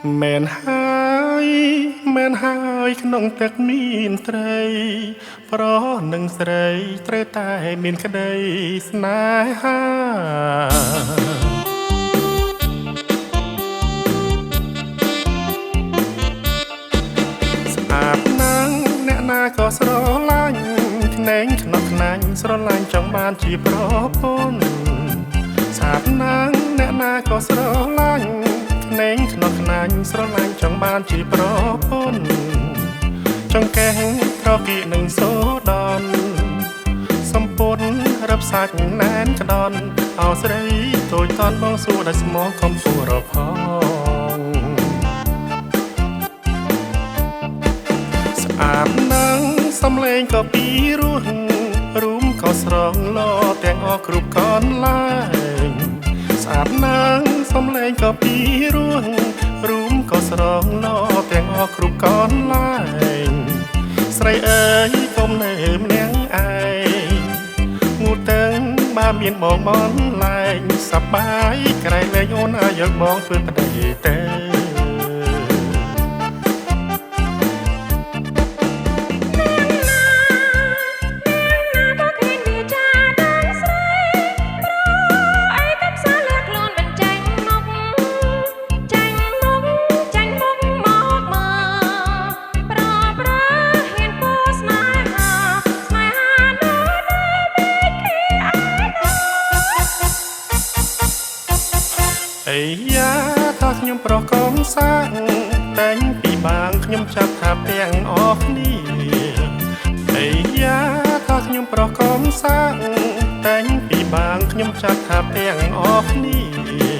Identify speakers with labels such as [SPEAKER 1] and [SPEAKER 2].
[SPEAKER 1] មែនហើយមែនហើយក្នុងទឹកមានត្រីប្រនឹងស្រីត្រូវតែមានក្តីស្នេហាស្អាតណាស់អ្នកណាក៏ស្រឡាញ់ភ្នែកខ្នត់ខ្នាញ់ស្រឡាញ់ចង់បានជាប្រពន្ធស្អាតណាស់អ្នកណាក៏ស្រឡាញ់ភ្នែកខ្នត់ខ្នាញ់ស្រឡាញ់ចង់បានជាប្រពន្ធចង្កេះត្រគៀកនឹងសូដនសំពត់រឹបសាច់ណែនក្ដន់អោស្រីតូចតនបងសួរដល់ស្មងខំសួររកផងស្អាតណាស់សំឡេងក៏ពីរោះរួមក៏ស្រងឡទាំងអស់គ្រប់កនឡើយស្អាតណាស់សំឡេងក៏ពីរោះរួមក៏ស្រងឡទាំងអស់គ្រប់កនឡើយស្រីអើយកុំនៅម្នាក់ឯងងូតឹងបើមានបងបនឡែងសប្បាយក្រែងលេងអូនឲ្យយកបងធ្វើប្តីទៅអីយ៉ាថាខ្ញុំប្រុសកុំសាំងតែងពីបាងខ្ញុំចាប់ថាទាំងអស់គ្នាអីយ៉ាថាខ្ញុំប្រុសកុំសាំងតែងពីបាងខ្ញុំចាប់ថាទាំងអស់គ្នា